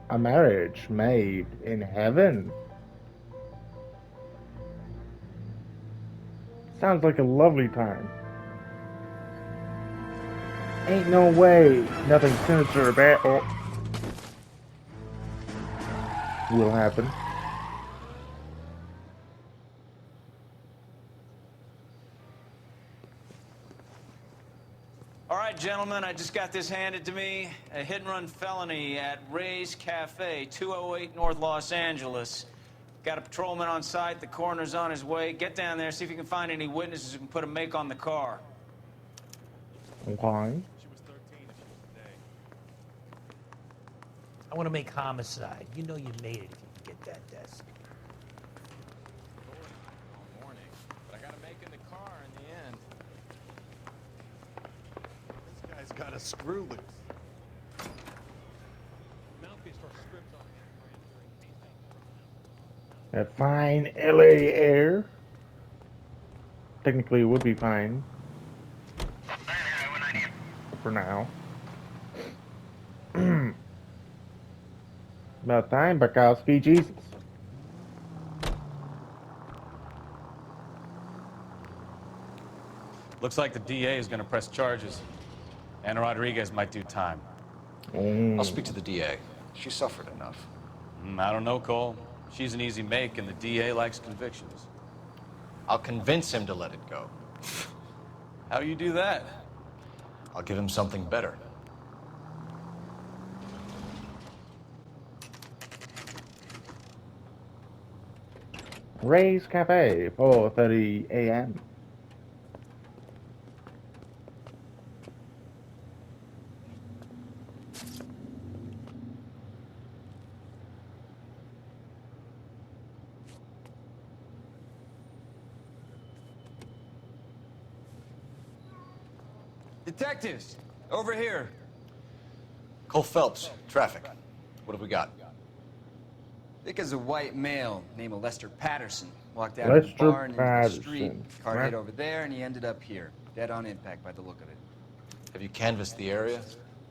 A marriage made in heaven. Sounds like a lovely time. Ain't no way nothing sinister or bad will happen. All right, gentlemen, I just got this handed to me. A hit-and-run felony at Ray's Cafe, 208 North Los Angeles. Got a patrolman on site. The coroner's on his way. Get down there, see if you can find any witnesses who can put a make on the car. Why? She was 13 if she was today. I want to make homicide. You know you made it if you can get that desk. All morning. But I got to make in the car in the end. This guy's got a screw loose. Mouthpiece for script on That fine LA air. Technically, it would be fine. For now. About time, Bukowski. Jesus. Looks like the DA is going to press charges. Anna Rodriguez might do time. I'll speak to the DA. She suffered enough. I don't know, Cole. She's an easy make, and the DA likes convictions. I'll convince him to let it go. How do you do that? I'll give him something better. Ray's Cafe, 4:30 a.m. Detectives, over here. Cole Phelps, traffic. What have we got? Thick as a white male named Lester Patterson. Walked out of the barn into the street. Car hit over there, and he ended up here. Dead on impact by the look of it. Have you canvassed the area?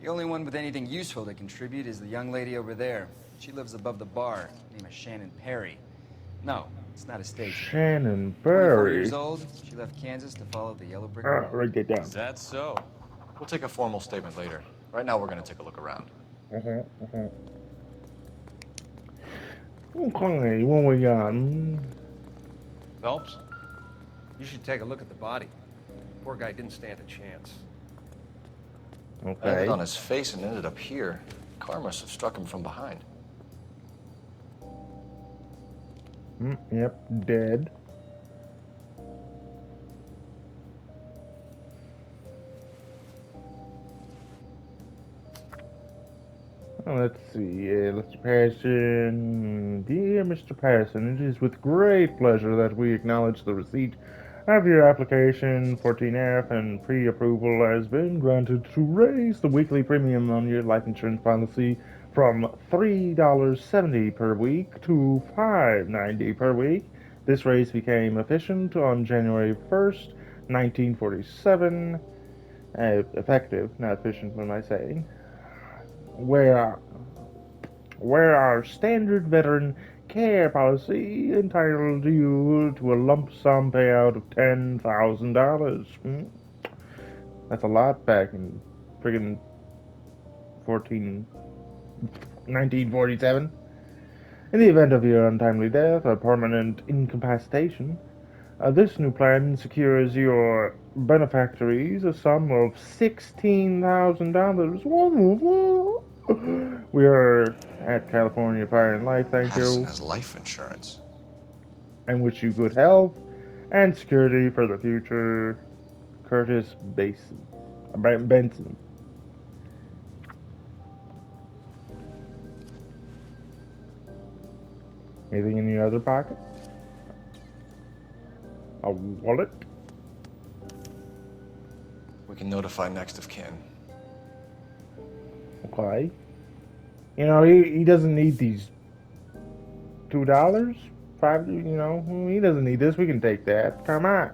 The only one with anything useful to contribute is the young lady over there. She lives above the bar. Name is Shannon Perry. No, it's not a stage. Shannon 24 Perry. years old. She left Kansas to follow the yellow brick road. Write that down. Is that so? We'll take a formal statement later. Right now, we're going to take a look around. Okay, what we got? Phelps, you should take a look at the body. Poor guy didn't stand a chance. Okay. Landed on his face and ended up here. Car must have struck him from behind. Yep, dead. Let's see, Mr. Patterson. Dear Mr. Patterson, it is with great pleasure that we acknowledge the receipt of your application 14F and pre-approval has been granted to raise the weekly premium on your life insurance policy from $3.70 per week to $5.90 per week. This raise became efficient on January 1st, 1947. Effective, not efficient, what am I saying? Where our standard veteran care policy entitled you to a lump sum payout of $10,000. That's a lot back in friggin' 1947. In the event of your untimely death or permanent incapacitation, this new plan secures your benefactors a sum of $16,000. We are at California Fire and Life, thank Patterson you, has life insurance. and wish you good health and security for the future. Curtis Benson. Anything in your other pocket? A wallet? We can notify next of kin. Okay. You know, he doesn't need these $2, $5, you know, he doesn't need this. We can take that. Come on.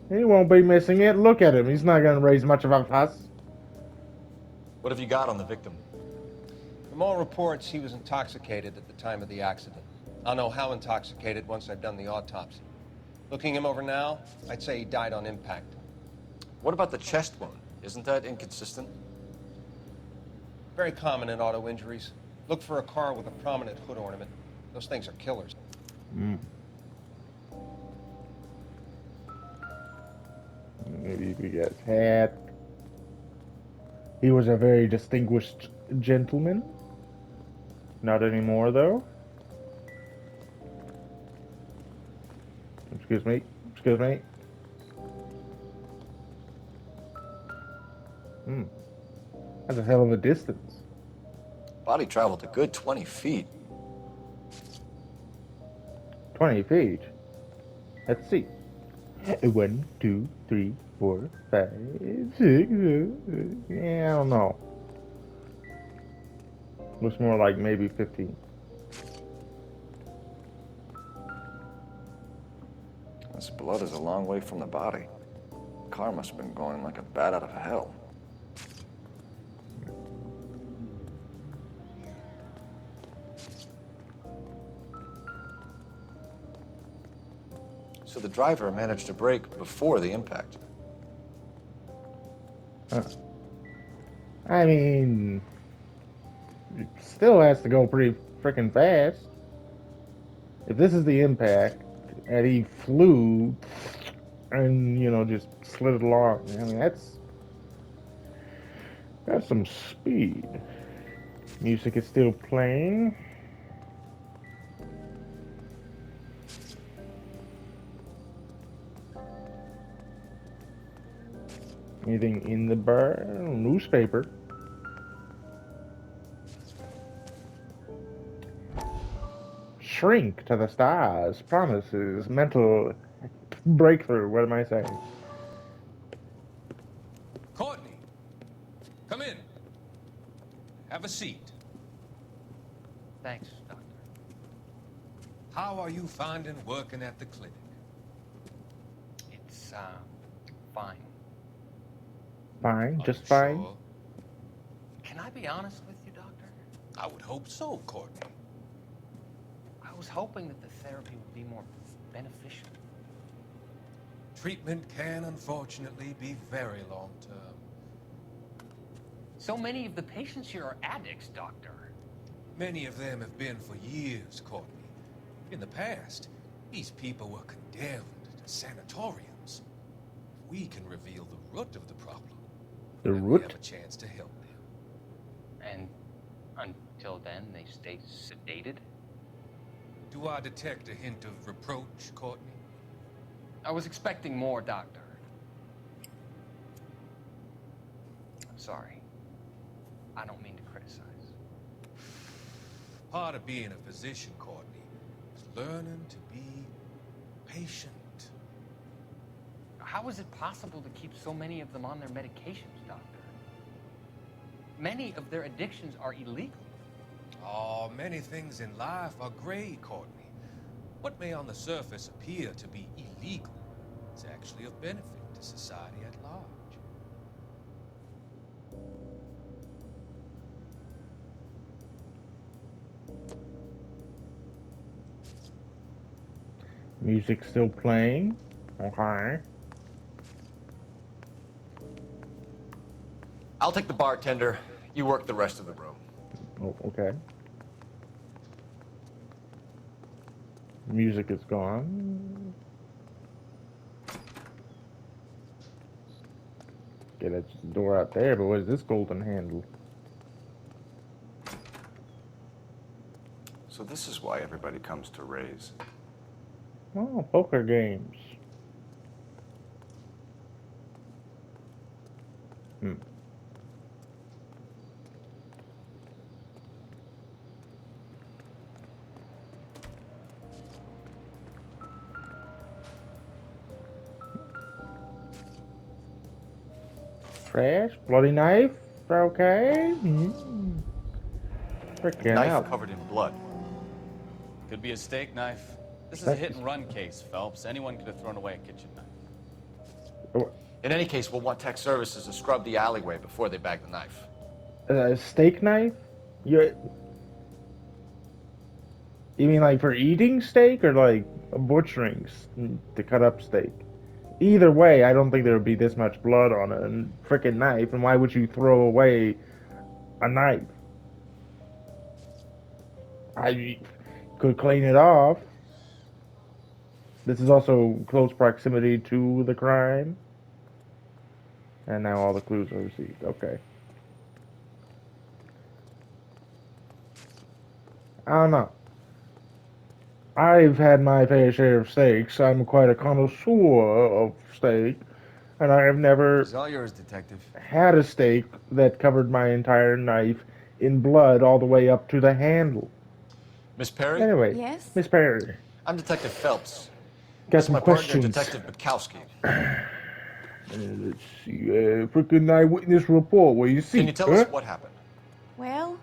He won't be missing it. Look at him. He's not going to raise much of a fuss. What have you got on the victim? From all reports, he was intoxicated at the time of the accident. I'll know how intoxicated once I've done the autopsy. Looking him over now, I'd say he died on impact. What about the chest wound? Isn't that inconsistent? Very common in auto injuries. Look for a car with a prominent hood ornament. Those things are killers. Maybe we get his hat. He was a very distinguished gentleman. Not anymore, though. Excuse me. Excuse me. That's a hell of a distance. Body traveled a good 20 feet. 20 feet. Let's see. 1, 2, 3, 4, 5, 6. Yeah, I don't know. Looks more like maybe 15. This blood is a long way from the body. Car must have been going like a bat out of hell. So the driver managed to brake before the impact. I mean, it still has to go pretty freaking fast. If this is the impact, and he flew, and you know just slid it along, I mean that's some speed. Music is still playing. Anything in the bar? Newspaper. Shrink to the stars. Promises. Mental breakthrough. What am I saying? Courtney, come in. Have a seat. Thanks, Doctor. How are you finding working at the clinic? It's, fine. Fine. Are Just you fine. sure? Can I be honest with you, Doctor? I would hope so, Courtney. I was hoping that the therapy would be more beneficial. Treatment can unfortunately be very long-term. So many of the patients here are addicts, Doctor. Many of them have been for years, Courtney. In the past, these people were condemned to sanatoriums. We can reveal the root of the problem. The and root? We have a chance to help them. And until then, they stay sedated? Do I detect a hint of reproach, Courtney? I was expecting more, Doctor. I'm sorry. I don't mean to criticize. Part of being a physician, Courtney, is learning to be patient. How is it possible to keep so many of them on their medications, Doctor? Many of their addictions are illegal. Oh, many things in life are gray, Courtney. What may on the surface appear to be illegal is actually of benefit to society at large. Music still playing. Okay. I'll take the bartender. You work the rest of the room. Oh, okay. Music is gone. Okay, that's the door out there, but what is this golden handle? So this is why everybody comes to Ray's. Oh, poker games. Trash, bloody knife, okay. Freaking Knife out. covered in blood. Could be a steak knife. This is a hit-and-run case, Phelps. Anyone could have thrown away a kitchen knife. In any case, we'll want tech services to scrub the alleyway before they bag the knife. A steak knife? You you mean like for eating steak or like butchering to cut up steak? Either way, I don't think there would be this much blood on a freaking knife. And why would you throw away a knife? I could clean it off. This is also close proximity to the crime. And now all the clues are received. Okay. I don't know. I've had my fair share of steaks. I'm quite a connoisseur of steak. And I have never It's all yours, Detective. had a steak that covered my entire knife in blood all the way up to the handle. Miss Perry? Anyway, Yes? Miss Perry, I'm Detective Phelps. got This is some my partner, questions. Detective Bukowski. Let's see. Freaking eyewitness report. What you see? Can you tell us what happened? Well,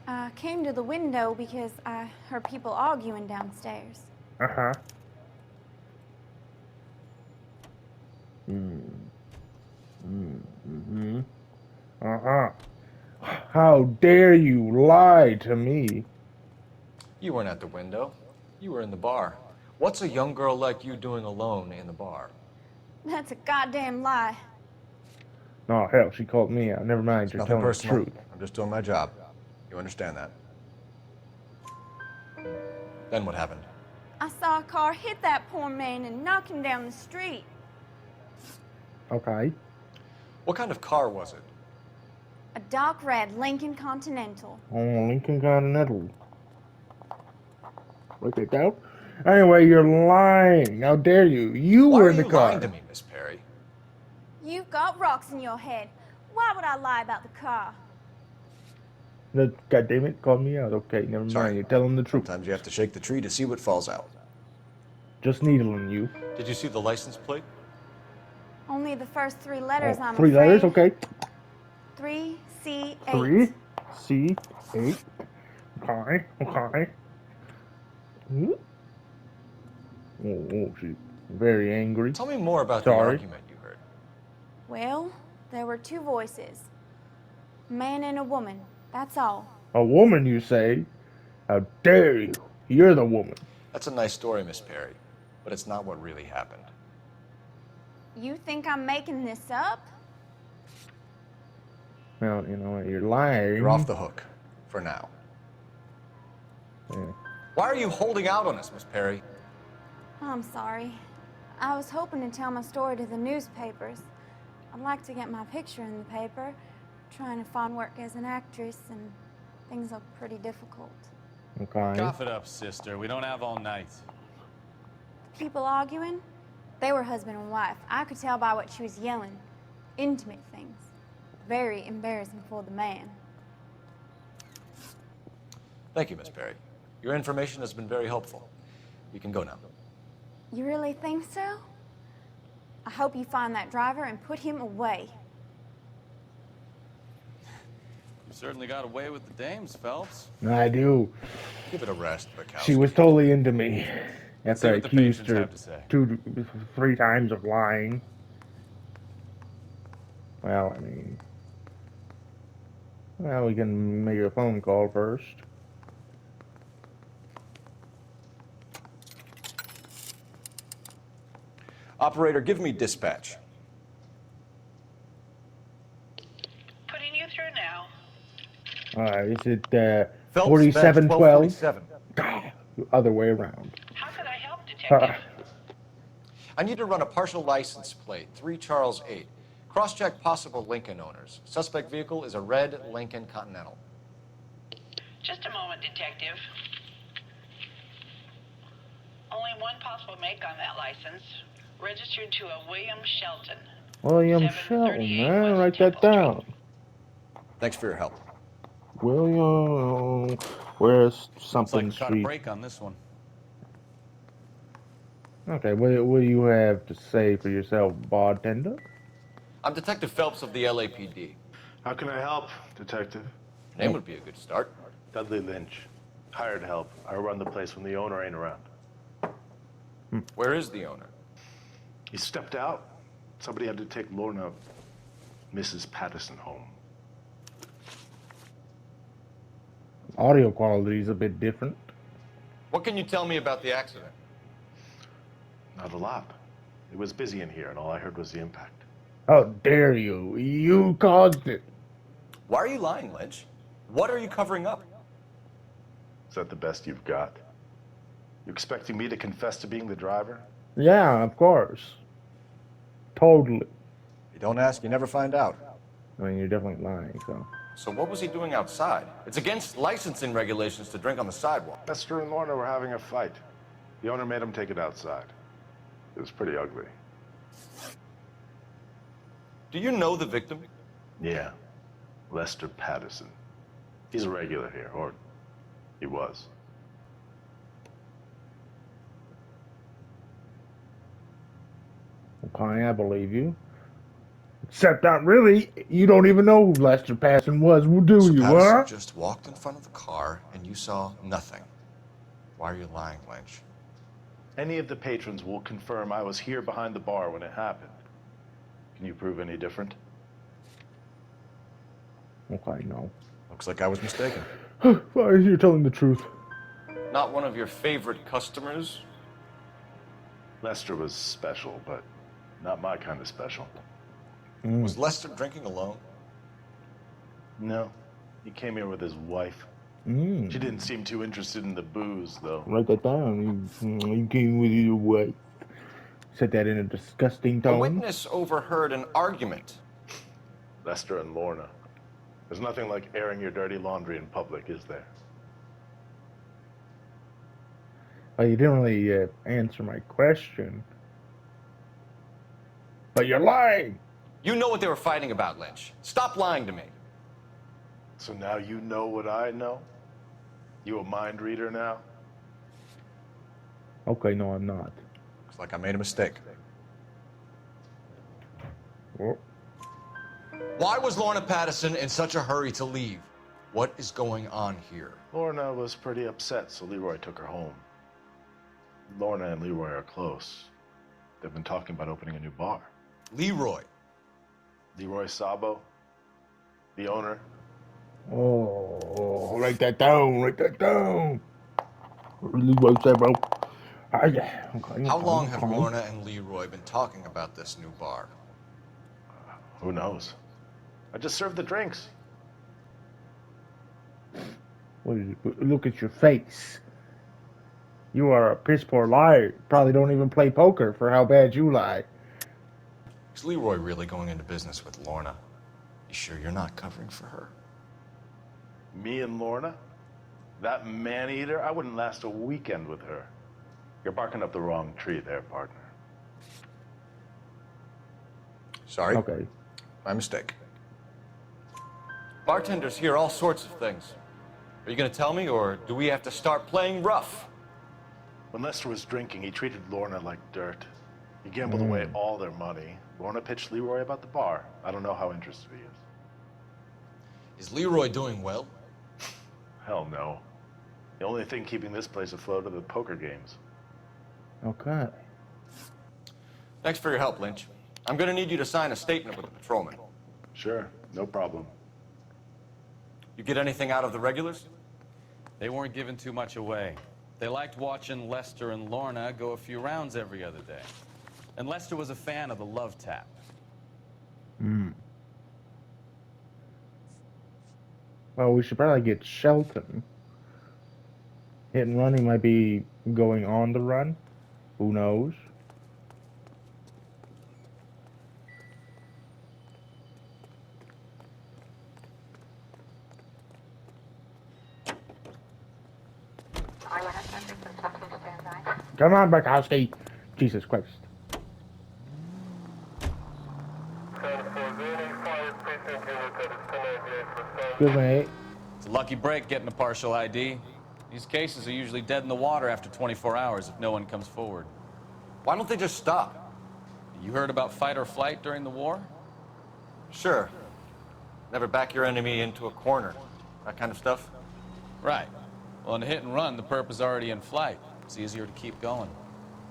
I came to the window because I heard people arguing downstairs. Uh-huh. Mm-hmm. Uh-huh. How dare you lie to me? You weren't at the window. You were in the bar. What's a young girl like you doing alone in the bar? That's a goddamn lie. Oh, hell, she called me out. Never mind, It's you're nothing telling the personal. truth. I'm just doing my job. You understand that? Then what happened? I saw a car hit that poor man and knock him down the street. Okay. What kind of car was it? A dark red Lincoln Continental. Oh, Lincoln Continental. Write that down. Anyway, you're lying. How dare you? You Why were are in the you car. lying to me, Miss Perry? You've got rocks in your head. Why would I lie about the car? God damn it, called me out. Okay, never Sorry. mind. You're telling the truth. Sometimes you have to shake the tree to see what falls out. Just needling you. Did you see the license plate? Only the first three letters, Oh, I'm three afraid. letters, okay. 3C8. 3C8. Okay, okay. Oh, she's very angry. Tell me more about the Sorry. argument you heard. Well, there were two voices. A man and a woman. That's all. A woman, you say? How dare you? You're the woman. That's a nice story, Miss Perry, but it's not what really happened. You think I'm making this up? Well, you know what? You're lying. You're off the hook, for now. Yeah. Why are you holding out on us, Miss Perry? I'm sorry. I was hoping to tell my story to the newspapers. I'd like to get my picture in the paper. Trying to find work as an actress, and things are pretty difficult. Okay. Cough it up, sister. We don't have all night. People arguing? They were husband and wife. I could tell by what she was yelling. Intimate things. Very embarrassing for the man. Thank you, Miss Perry. Your information has been very helpful. You can go now. You really think so? I hope you find that driver and put him away. You certainly got away with the dames, Phelps. I do. Give it a rest, Bukowski. She was totally into me. See After I what the accused patients her have to say. 3 times of lying. Well, I mean... Well, we can make a phone call first. Operator, give me dispatch. Putting you through now. Is it Phelps, 4712? 1247. Other way around. How can I help, Detective? I need to run a partial license plate, 3 Charles 8. Cross-check possible Lincoln owners. Suspect vehicle is a red Lincoln Continental. Just a moment, Detective. Only one possible make on that license. Registered to a William Shelton. William Shelton, write that down. Thanks for your help. William, where's Looks like something we caught a street? break on this one. Okay, what do you have to say for yourself, bartender? I'm Detective Phelps of the LAPD. How can I help, Detective? Name would be a good start. Dudley Lynch. Hired help. I run the place when the owner ain't around. Where is the owner? He stepped out. Somebody had to take Lorna, Mrs. Patterson, home. Audio quality is a bit different. What can you tell me about the accident? Not a lot. It was busy in here, and all I heard was the impact. How dare you? You caused it. Why are you lying, Lynch? What are you covering up? Is that the best you've got? You expecting me to confess to being the driver? Yeah, of course. Totally. You don't ask, you never find out. I mean, you're definitely lying, so. So what was he doing outside? It's against licensing regulations to drink on the sidewalk. Lester and Lorna were having a fight. The owner made him take it outside. It was pretty ugly. Do you know the victim? Yeah. Lester Patterson. He's a regular here, or he was. Okay, I believe you. Except not really. You don't even know who Lester Patterson was, do So you, Patterson huh? just walked in front of the car and you saw nothing. Why are you lying, Lynch? Any of the patrons will confirm I was here behind the bar when it happened. Can you prove any different? Okay, no. Looks like I was mistaken. Fine, you're telling the truth. Not one of your favorite customers? Lester was special, but not my kind of special. Was Lester drinking alone? No. He came here with his wife. She didn't seem too interested in the booze, though. Write that down. You came with your wife. Said that in a disgusting tone. A witness overheard an argument. Lester and Lorna. There's nothing like airing your dirty laundry in public, is there? Oh, you didn't really answer my question. But you're lying. You know what they were fighting about, Lynch. Stop lying to me. So now you know what I know? You a mind reader now? Okay, no, I'm not. Looks like I made a mistake. Oh. Why was Lorna Patterson in such a hurry to leave? What is going on here? Lorna was pretty upset, so Leroy took her home. Lorna and Leroy are close. They've been talking about opening a new bar. Leroy? Leroy Sabo, the owner. Oh, write that down. Write that down. Leroy Sabo. Yeah. Okay, How long have Lorna and Leroy been talking about this new bar? Who knows? I just served the drinks. Look at your face. You are a piss poor liar. Probably don't even play poker for how bad you lie. Is Leroy really going into business with Lorna? You sure you're not covering for her? Me and Lorna? That man-eater? I wouldn't last a weekend with her. You're barking up the wrong tree there, partner. Sorry. Okay. My mistake. Bartenders hear all sorts of things. Are you going to tell me, or do we have to start playing rough? When Lester was drinking, he treated Lorna like dirt. He gambled away all their money. Lorna pitched Leroy about the bar. I don't know how interested he is. Is Leroy doing well? Hell no. The only thing keeping this place afloat are the poker games. Okay. Thanks for your help, Lynch. I'm going to need you to sign a statement with the patrolman. Sure, no problem. You get anything out of the regulars? They weren't giving too much away. They liked watching Lester and Lorna go a few rounds every other day. And Lester was a fan of the love tap. Well, we should probably get Shelton. Hit and run, he might be going on the run. Who knows? Come on, Bukowski. Jesus Christ. Good mate. It's a lucky break getting a partial ID. These cases are usually dead in the water after 24 hours if no one comes forward. Why don't they just stop? You heard about fight or flight during the war? Sure. Never back your enemy into a corner. That kind of stuff? Right. Well, in a hit and run, the perp is already in flight. It's easier to keep going.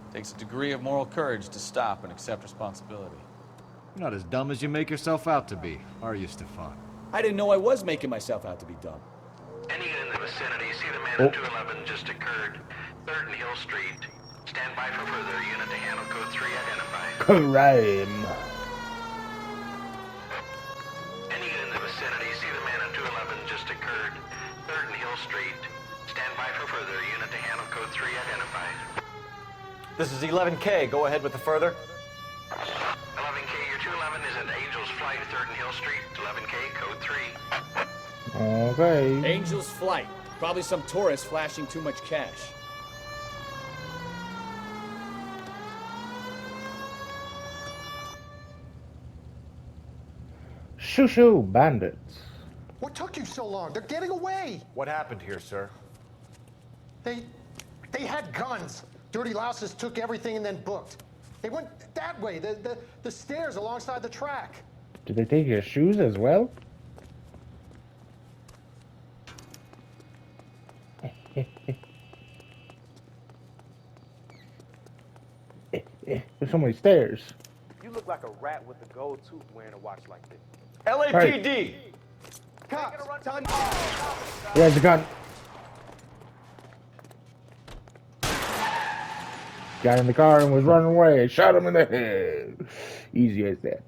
It takes a degree of moral courage to stop and accept responsibility. You're not as dumb as you make yourself out to be, are you, Stefan? I didn't know I was making myself out to be dumb. Any in the vicinity, see the man at 211 just occurred. 3rd and Hill Street. Stand by for further. Unit to handle code 3 identified. Crime. Any in the vicinity, see the man at 211 just occurred. 3rd and Hill Street. Stand by for further. Unit to handle code 3 identified. This is 11K. Go ahead with the further. 11K, your 211 is at Angel's Flight, 3rd and Hill Street. 11K, code 3. Okay. Angel's Flight. Probably some tourist flashing too much cash. Shoo-shoo bandits. What took you so long? They're getting away. What happened here, sir? They had guns. Dirty louses took everything and then booked. They went that way, the stairs alongside the track. Did they take your shoes as well? There's so many stairs. You look like a rat with a gold tooth wearing a watch like this. LAPD! Cops, time. He has a gun. Got in the car and was running away. Shot him in the head. Easy as that.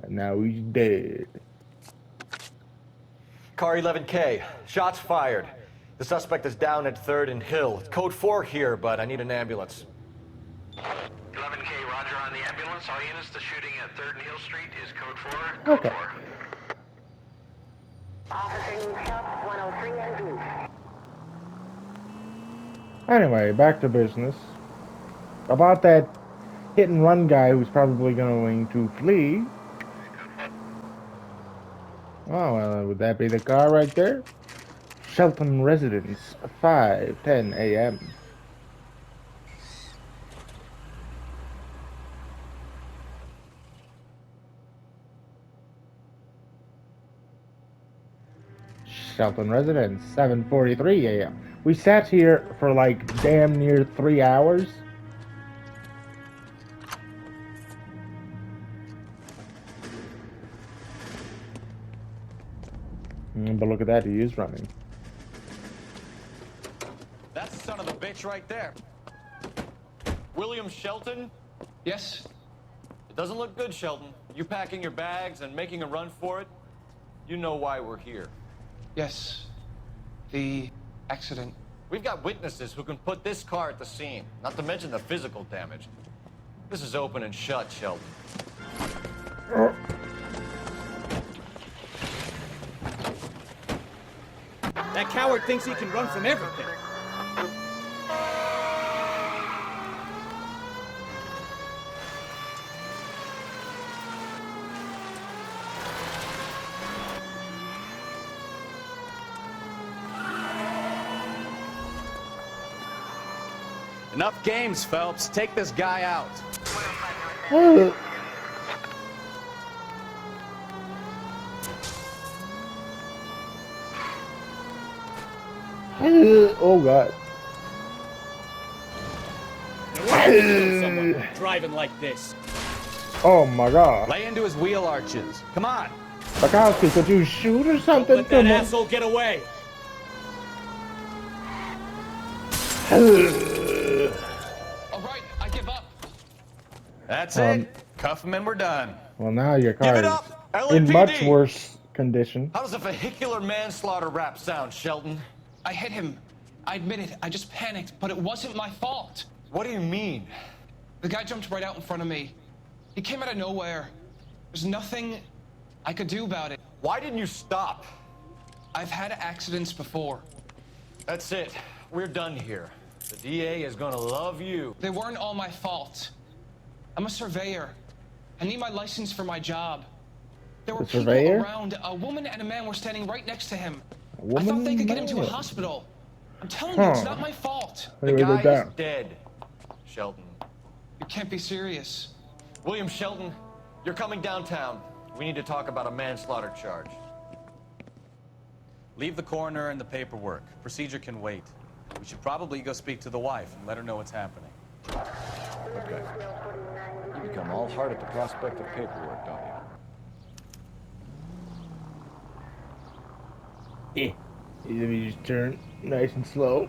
And now he's dead. Car 11K. Shots fired. The suspect is down at 3rd and Hill. It's code 4 here, but I need an ambulance. 11K, roger on the ambulance. All units, the shooting at 3rd and Hill Street is code 4. Code Okay. 4. Officer Health 103 and Blue. Anyway, back to business. About that hit and run guy who's probably going to flee. Oh, well, would that be the car right there? Shelton Residence, 5:10 a.m. Shelton Residence, 7:43 a.m. We sat here for like damn near 3 hours. But look at that, he is running. That's the son of a bitch right there. William Shelton? Yes? It doesn't look good, Shelton. You packing your bags and making a run for it? You know why we're here. Yes. The accident. We've got witnesses who can put this car at the scene, not to mention the physical damage. This is open and shut, Shelton. That coward thinks he can run from everything. Enough games, Phelps. Take this guy out. Oh god. Someone driving like this. Oh my god. Lay into his wheel arches. Come on. Bukowski, could you shoot or something? Let that asshole get away. All right, I give up. That's it. Cuff him and we're done. Well, now your car Give it is up, in LAPD. much worse condition. How does a vehicular manslaughter rap sound, Shelton? I hit him. I admit it. I just panicked, but it wasn't my fault. What do you mean? The guy jumped right out in front of me. He came out of nowhere. There's nothing I could do about it. Why didn't you stop? I've had accidents before. That's it. We're done here. The DA is gonna love you. They weren't all my fault. I'm a surveyor. I need my license for my job. There were people around. A woman and a man were standing right next to him. I thought they could get him to a hospital. I'm telling you, it's not my fault. The guy is dead, Shelton. You can't be serious. William Shelton, you're coming downtown. We need to talk about a manslaughter charge. Leave the coroner and the paperwork. Procedure can wait. We should probably go speak to the wife and let her know what's happening. Okay. You become all heart at the prospect of paperwork, don't you? Let me just turn nice and slow.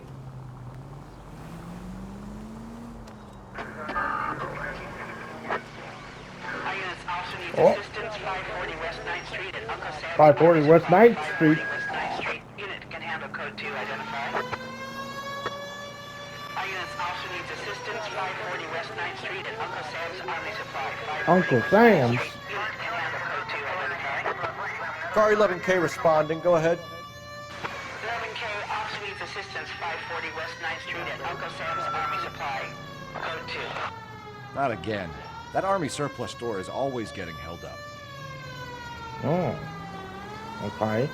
Oh. 540 West 9th Street at Uncle Sam's 540 West 9th Street. West 9th Street. Unit can handle code 2 identified. Our units also needs assistance 540 West 9th Street at Uncle Sam's Army Supply. Uncle Sam's? Unit can handle code 2 identified. Car 11K responding. Go ahead. 11K also needs assistance 540 West 9th Street at Uncle Sam's Army Supply. Code 2. Not again. That Army surplus store is always getting held up. Oh. Okay.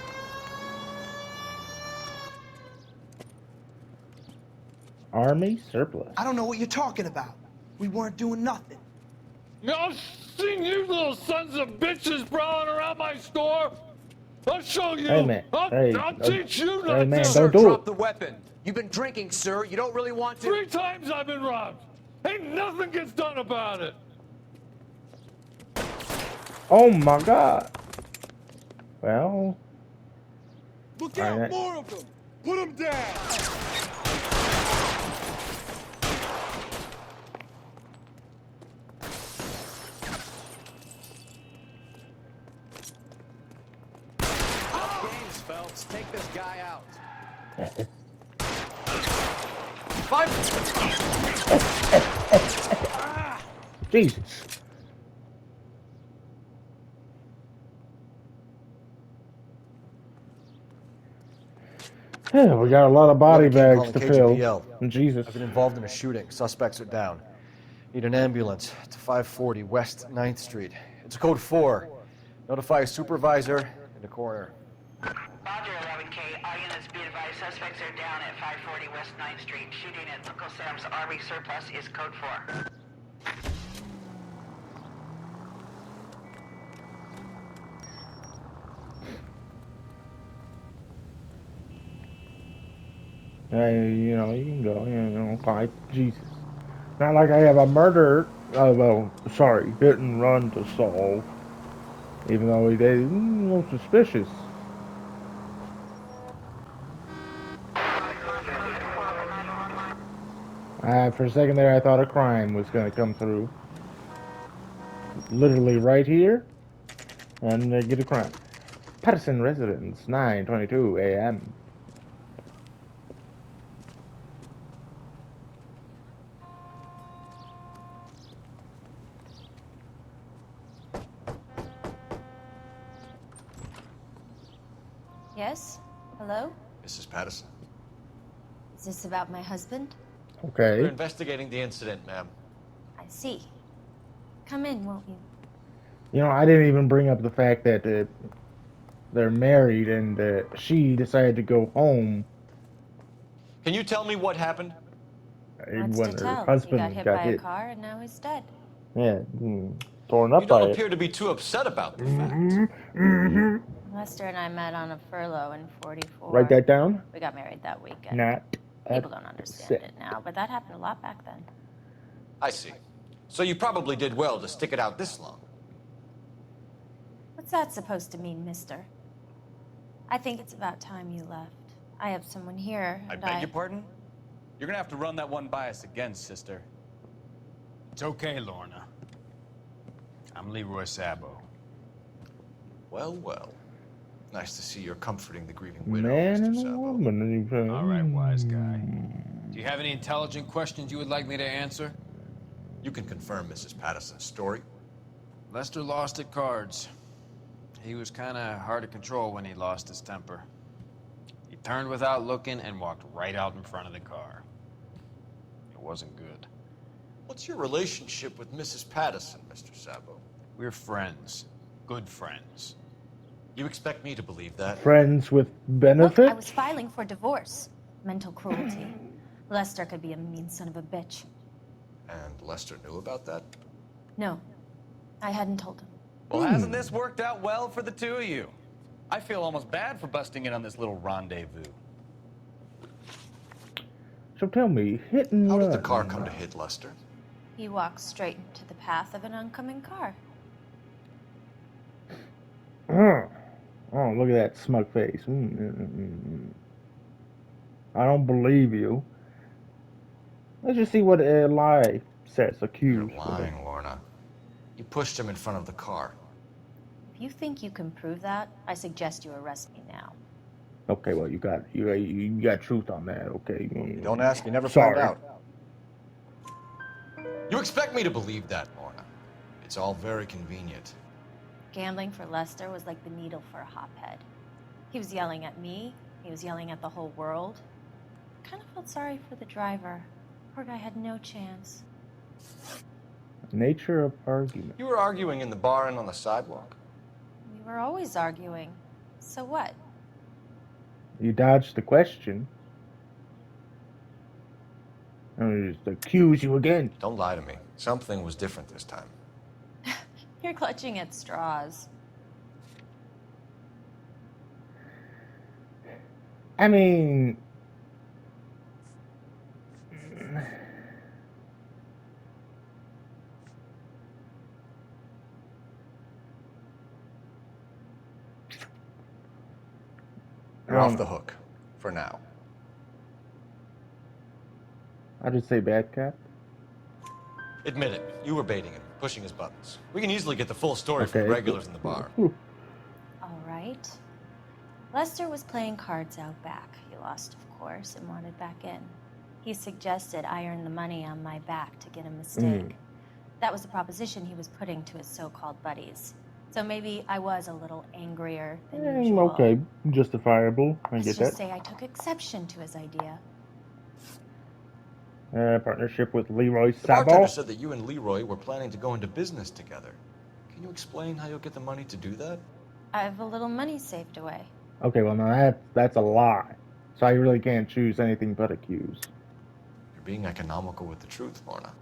Army surplus. I don't know what you're talking about. We weren't doing nothing. I've seen you little sons of bitches prowling around my store. I'll show you. Hey, man. I'll teach you not Hey, man, to. don't do Drop it. the weapon. You've been drinking, sir. You don't really want to. 3 times I've been robbed. Ain't nothing gets done about it. Oh my God. Well. Look out, out, more of them. Put them down. Games, Phelps. Take this guy out. Jesus. Yeah, we got a lot of body bags to fill. Jesus. I've been involved in a shooting. Suspects are down. Need an ambulance to 540 West 9th Street. It's code 4. Notify a supervisor and a coroner. Roger, 11K. All units be advised. Suspects are down at 540 West 9th Street. Shooting at Uncle Sam's Army surplus is code 4. Hey, you know, you can go, you know, fight. Jesus. Not like I have a murder, hit and run to solve. Even though he did, a little suspicious. For a second there, I thought a crime was going to come through. Literally right here, and get a crime. Patterson residence, 9:22 a.m. Yes? Hello? Mrs. Patterson. Is this about my husband? Okay. We're investigating the incident, ma'am. I see. Come in, won't you? You know, I didn't even bring up the fact that they're married and she decided to go home. Can you tell me what happened? What's When to her tell? husband He got hit by a car and now he's dead. Yeah, torn up You by don't it. appear to be too upset about the fact. Lester and I met on a furlough in 44. Write that down. We got married that weekend. Not People don't understand it now, but that happened a lot back then. I see. So you probably did well to stick it out this long. What's that supposed to mean, mister? I think it's about time you left. I have someone here, I and beg your pardon? You're gonna have to run that one by us again, sister. It's okay, Lorna. I'm Leroy Sabo. Well, well. Nice to see you're comforting the grieving widow, Man Mr. and a Sabo. woman. All right, wise guy. Do you have any intelligent questions you would like me to answer? You can confirm Mrs. Patterson's story. Lester lost at cards. He was kind of hard to control when he lost his temper. He turned without looking and walked right out in front of the car. It wasn't good. What's your relationship with Mrs. Patterson, Mr. Sabo? We're friends. Good friends. You expect me to believe that? Friends with Look, benefit? I was filing for divorce. Mental cruelty. Lester could be a mean son of a bitch. And Lester knew about that? No, I hadn't told him. Well, hasn't this worked out well for the two of you? I feel almost bad for busting in on this little rendezvous. So tell me, hit and How run. did the car come to hit Lester? He walked straight into the path of an oncoming car. Oh, look at that smug face. I don't believe you. Let's just see what lie says. You're Accused. lying, Lorna. You pushed him in front of the car. If you think you can prove that, I suggest you arrest me now. Okay, well, you got truth on that. Okay. You don't ask, you never Sorry. find out. You expect me to believe that, Lorna? It's all very convenient. Gambling for Lester was like the needle for a hophead. He was yelling at me. He was yelling at the whole world. I kind of felt sorry for the driver. Poor guy had no chance. Nature of argument. You were arguing in the bar and on the sidewalk. We were always arguing. So what? You dodged the question. I'm gonna just accuse you again. Don't lie to me. Something was different this time. You're clutching at straws. I mean, You're off the hook. For now. I just say bad cat. Admit it. You were baiting him, pushing his buttons. We can easily get the full story from the regulars in the bar. All right. Lester was playing cards out back. He lost, of course, and wanted back in. He suggested I earn the money on my back to get a mistake. That was the proposition he was putting to his so-called buddies. So maybe I was a little angrier than usual. Okay, justifiable. I Let's get just that. say I took exception to his idea. Partnership with Leroy The bartender Sabo. said that you and Leroy were planning to go into business together. Can you explain how you'll get the money to do that? I have a little money saved away. Okay, well now that's a lie. So I really can't choose anything but accuse. You're being economical with the truth, Lorna.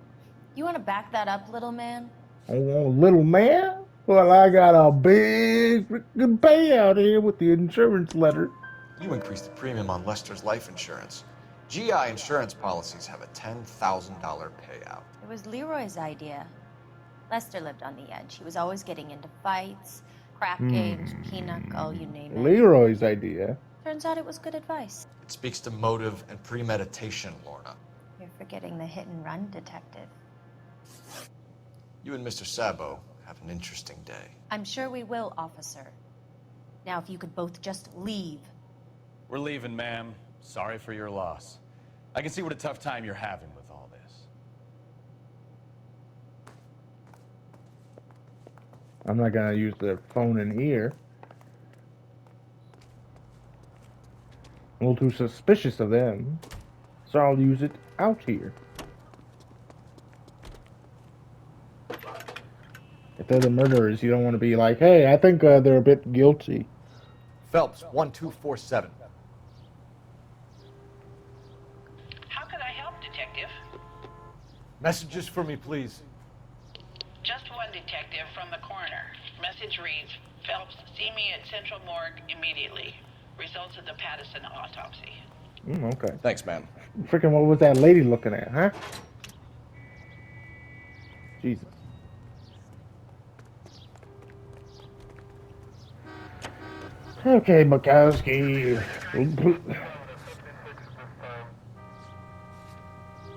You want to back that up, little man? Oh, little man? Well, I got a big freaking payout here with the insurance letter. You increased the premium on Lester's life insurance. GI insurance policies have a $10,000 payout. It was Leroy's idea. Lester lived on the edge. He was always getting into fights, crap games, pinochle, you name it. Leroy's idea. Turns out it was good advice. It speaks to motive and premeditation, Lorna. You're forgetting the hit-and-run detective. You and Mr. Sabo have an interesting day. I'm sure we will, officer. Now, if you could both just leave. We're leaving, ma'am. Sorry for your loss. I can see what a tough time you're having with all this. I'm not gonna use the phone in here. I'm a little too suspicious of them, so I'll use it out here. If they're the murderers, you don't want to be like, hey, I think they're a bit guilty. Phelps, 1247. How can I help, Detective? Messages for me, please. Just one detective from the coroner. Message reads, Phelps, see me at Central Morgue immediately. Results of the Patterson autopsy. Okay. Thanks, man. Freaking, what was that lady looking at, huh? Jesus. Okay, Bukowski.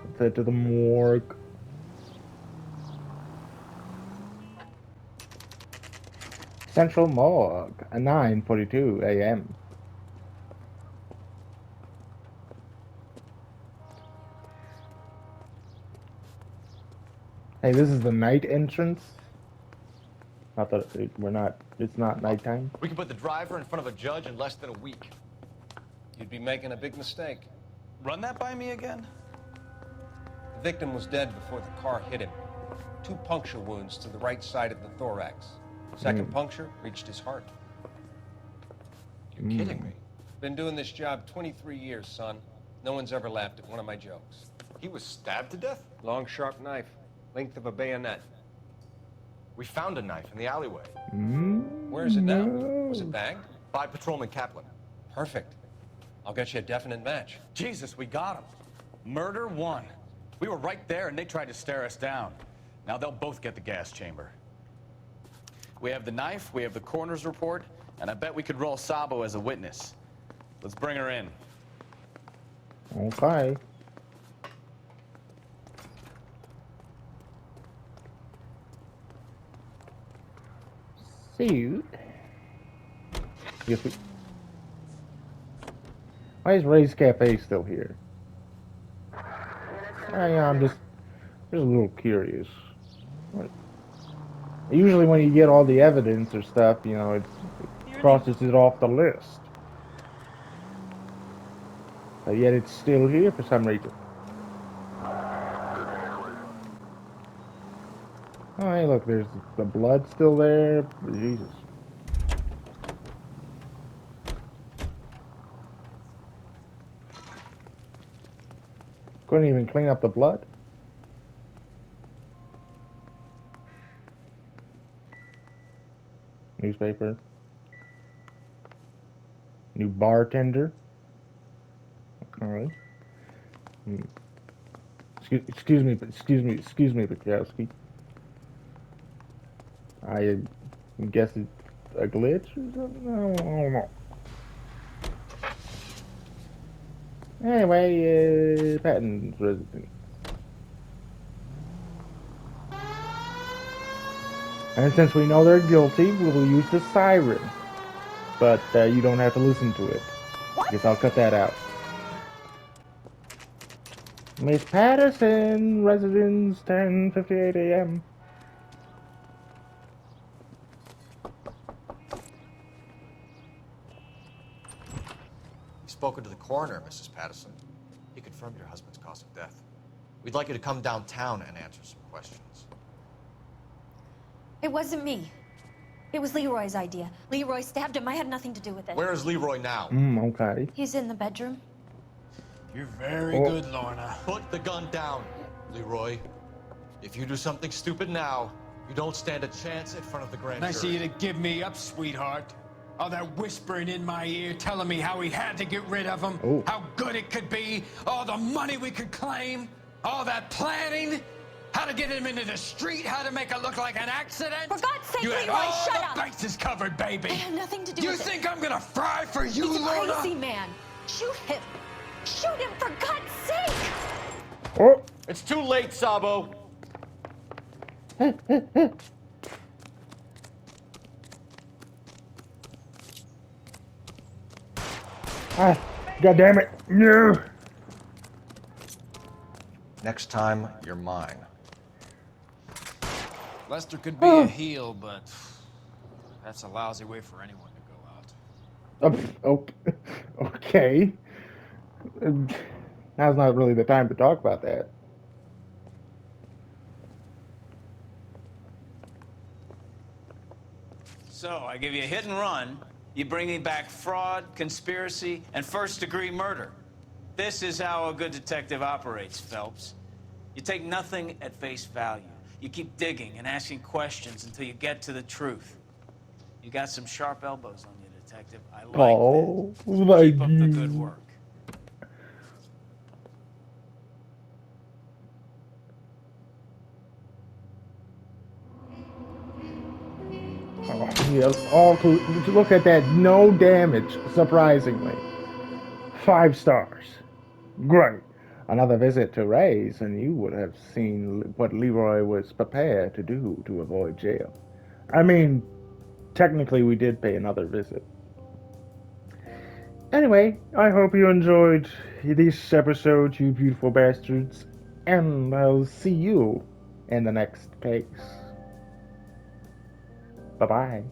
Let's head to the morgue. Central Morgue, at 9:42 a.m. Hey, this is the night entrance. Not that it's not nighttime. We can put the driver in front of a judge in less than a week. You'd be making a big mistake. Run that by me again? The victim was dead before the car hit him. 2 puncture wounds to the right side of the thorax. Second puncture reached his heart. You're kidding me. Been doing this job 23 years, son. No one's ever laughed at one of my jokes. He was stabbed to death? Long, sharp knife. Length of a bayonet. We found a knife in the alleyway. Where is it now? Was it bagged? By Patrolman Kaplan. Perfect. I'll get you a definite match. Jesus, we got him. Murder 1. We were right there and they tried to stare us down. Now they'll both get the gas chamber. We have the knife, we have the coroner's report, and I bet we could roll Sabo as a witness. Let's bring her in. Okay. So, why is Ray's Cafe still here? I'm just a little curious. Usually when you get all the evidence or stuff, you know, it crosses it off the list. But yet it's still here for some reason. Oh, hey, look, there's the blood still there. Jesus. Couldn't even clean up the blood. Newspaper. New bartender. All right. Excuse me, Bukowski. I guess it's a glitch or something? I don't know. Anyway, Patton's residence. And since we know they're guilty, we'll use the siren. But you don't have to listen to it. I guess I'll cut that out. Miss Patterson, residence 10:58 a.m. You've spoken to the coroner, Mrs. Patterson. He confirmed your husband's cause of death. We'd like you to come downtown and answer some questions. It wasn't me. It was Leroy's idea. Leroy stabbed him. I had nothing to do with it. Where is Leroy now? Okay. He's in the bedroom. You're very good, Lorna. Put the gun down, Leroy. If you do something stupid now, you don't stand a chance in front of the grand Nice of jury. you to give me up, sweetheart. All that whispering in my ear, telling me how we had to get rid of him, how good it could be, all the money we could claim, all that planning, how to get him into the street, how to make it look like an accident. For God's sake, you had Leroy, all shut the up! bases covered, baby. I had nothing to do You with it. think I'm gonna fry for you, He's a Lorna? crazy man. Shoot him. Shoot him, for God's sake! Oh! It's too late, Sabo. Ah, God damn it. No. Next time, you're mine. Lester could be a heel, but that's a lousy way for anyone to go out. Okay. Now's not really the time to talk about that. So, I give you a hit and run. You bring me back fraud, conspiracy, and first-degree murder. This is how a good detective operates, Phelps. You take nothing at face value. You keep digging and asking questions until you get to the truth. You got some sharp elbows on you, detective. I like that. Keep up the good work. Oh, yeah, all cool. Look at that. No damage, surprisingly. 5 stars. Great. Another visit to Ray's, and you would have seen what Leroy was prepared to do to avoid jail. I mean, technically, we did pay another visit. Anyway, I hope you enjoyed this episode, you beautiful bastards, and I'll see you in the next case. Bye-bye.